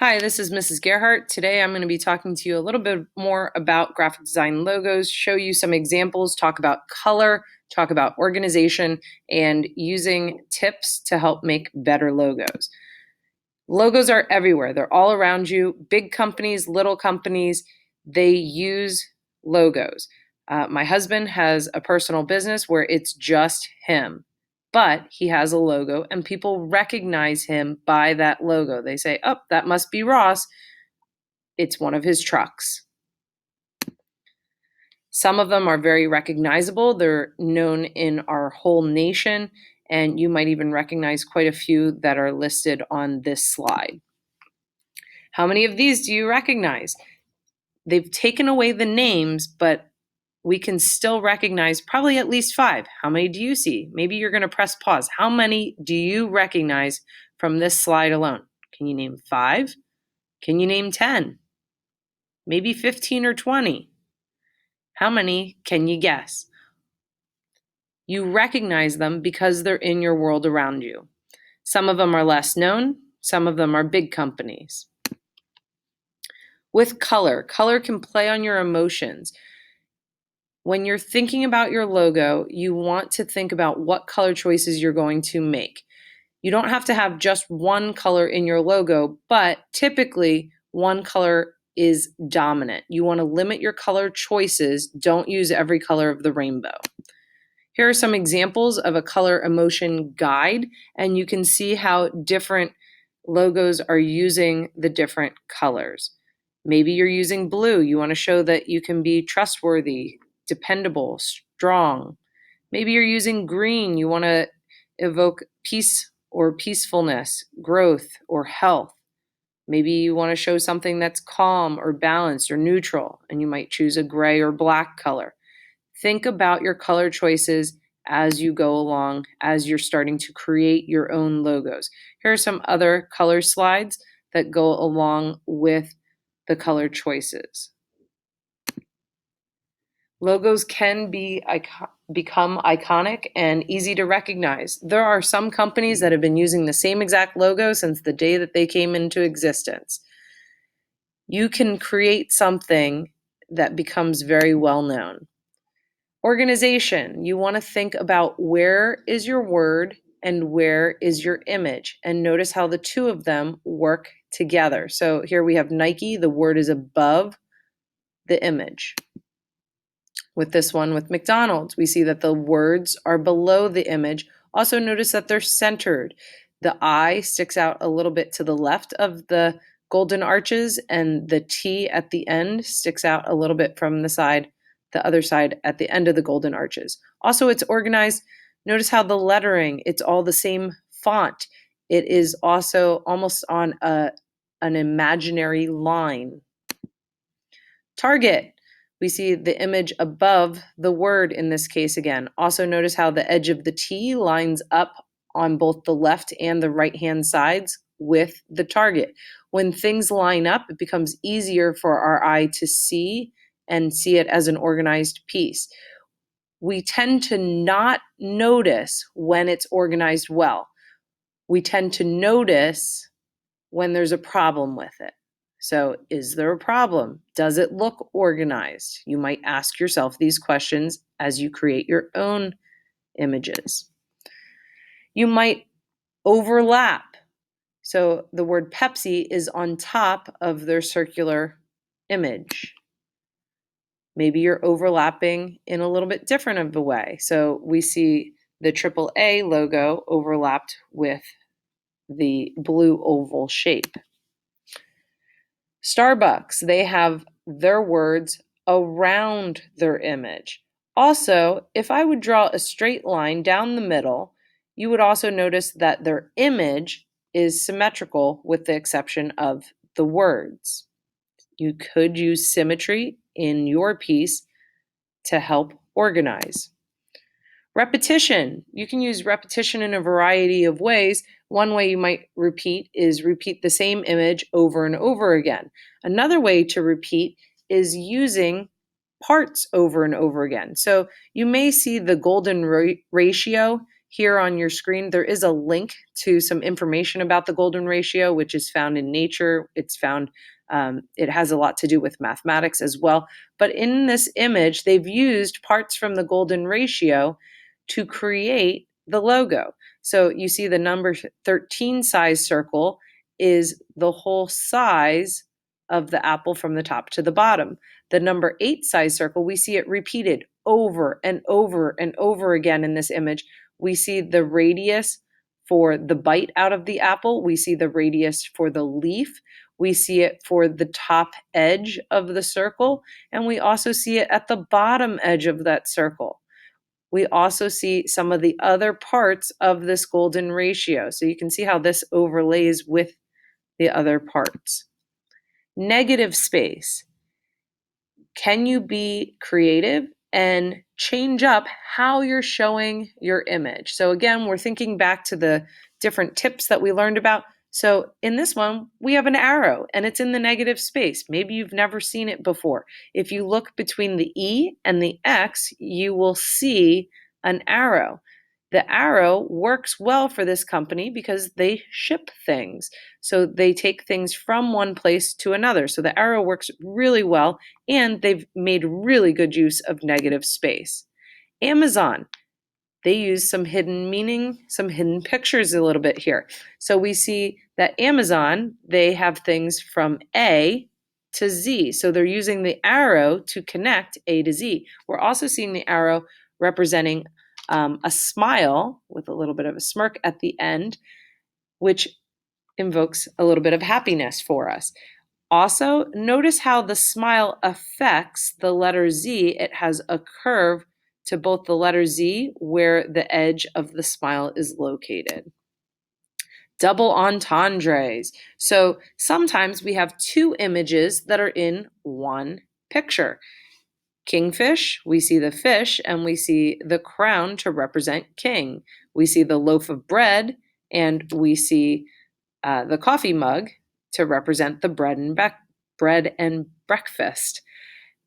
Hi, this is Mrs. Gerhart. Today I'm going to be talking to you a little bit more about graphic design logos, show you some examples, talk about color, talk about organization, and using tips to help make better logos. Logos are everywhere. They're all around you. Big companies, little companies, they use logos. My husband has a personal business where it's just him, but he has a logo and people recognize him by that logo. They say, oh, that must be Ross. It's one of his trucks. Some of them are very recognizable. They're known in our whole nation, and you might even recognize quite a few that are listed on this slide. How many of these do you recognize? They've taken away the names, but we can still recognize probably at least 5. How many do you see? Maybe you're going to press pause. How many do you recognize from this slide alone? Can you name 5? Can you name 10? Maybe 15 or 20? How many can you guess? You recognize them because they're in your world around you. Some of them are less known. Some of them are big companies. With color, color can play on your emotions. When you're thinking about your logo, you want to think about what color choices you're going to make. You don't have to have just one color in your logo, but typically one color is dominant. You want to limit your color choices. Don't use every color of the rainbow. Here are some examples of a color emotion guide, and you can see how different logos are using the different colors. Maybe you're using blue. You want to show that you can be trustworthy, dependable, strong. Maybe you're using green. You want to evoke peace or peacefulness, growth or health. Maybe you want to show something that's calm or balanced or neutral, and you might choose a gray or black color. Think about your color choices as you go along, as you're starting to create your own logos. Here are some other color slides that go along with the color choices. Logos can become iconic and easy to recognize. There are some companies that have been using the same exact logo since the day that they came into existence. You can create something that becomes very well known. Organization, you want to think about where is your word and where is your image, and notice how the two of them work together. So here we have Nike, the word is above the image. With this one, with McDonald's, we see that the words are below the image. Also notice that they're centered. The I sticks out a little bit to the left of the golden arches, and the T at the end sticks out a little bit from the other side at the end of the golden arches. Also, it's organized. Notice how the lettering, it's all the same font. It is also almost on an imaginary line. Target, we see the image above the word in this case again. Also notice how the edge of the T lines up on both the left and the right-hand sides with the target. When things line up, it becomes easier for our eye to see and see it as an organized piece. We tend to not notice when it's organized well. We tend to notice when there's a problem with it. So, is there a problem? Does it look organized? You might ask yourself these questions as you create your own images. You might overlap. So, the word Pepsi is on top of their circular image. Maybe you're overlapping in a little bit different of a way. So, we see the AAA logo overlapped with the blue oval shape. Starbucks, they have their words around their image. Also, if I would draw a straight line down the middle, you would also notice that their image is symmetrical with the exception of the words. You could use symmetry in your piece to help organize. Repetition. You can use repetition in a variety of ways. One way you might repeat is repeat the same image over and over again. Another way to repeat is using parts over and over again. So you may see the golden ratio here on your screen, there is a link to some information about the golden ratio, which is found in Nature. It has a lot to do with mathematics as well. But in this image, they've used parts from the golden ratio to create the logo. So you see the number 13 size circle is the whole size of the apple from the top to the bottom. The number 8 size circle, we see it repeated over and over and over again in this image. We see the radius for the bite out of the apple. We see the radius for the leaf. We see it for the top edge of the circle. And we also see it at the bottom edge of that circle. We also see some of the other parts of this golden ratio. So you can see how this overlays with the other parts. Negative space. Can you be creative and change up how you're showing your image? So again, we're thinking back to the different tips that we learned about. So in this one, we have an arrow and it's in the negative space. Maybe you've never seen it before. If you look between the E and the X, you will see an arrow. The arrow works well for this company because they ship things. So they take things from one place to another. So the arrow works really well, and they've made really good use of negative space. Amazon, they use some hidden meaning, some hidden pictures a little bit here. So we see that Amazon, they have things from A to Z. So they're using the arrow to connect A to Z. We're also seeing the arrow representing a smile with a little bit of a smirk at the end, which invokes a little bit of happiness for us. Also, notice how the smile affects the letter Z. It has a curve to both the letter Z where the edge of the smile is located. Double entendres. So sometimes we have two images that are in one picture. Kingfish, we see the fish and we see the crown to represent king. We see the loaf of bread and we see the coffee mug to represent the bread and breakfast.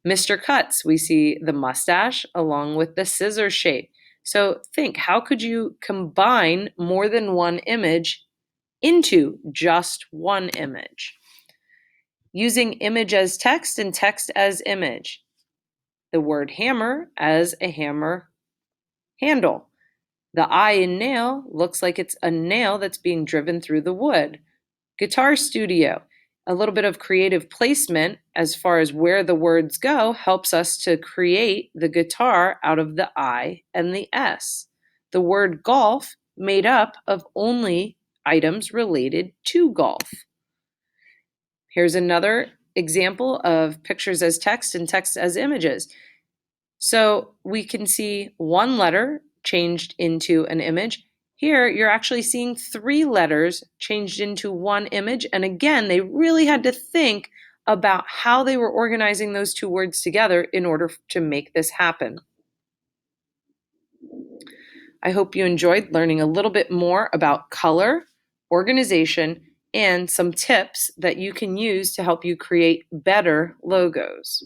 Mr. Cuts, we see the mustache along with the scissor shape. So think, how could you combine more than one image into just one image? Using image as text and text as image. The word hammer as a hammer handle. The eye in nail looks like it's a nail that's being driven through the wood. Guitar studio. A little bit of creative placement as far as where the words go helps us to create the guitar out of the I and the S. The word golf made up of only items related to golf. Here's another example of pictures as text and text as images. So we can see one letter changed into an image. Here, you're actually seeing 3 letters changed into one image. And again, they really had to think about how they were organizing those 2 words together in order to make this happen. I hope you enjoyed learning a little bit more about color, organization, and some tips that you can use to help you create better logos.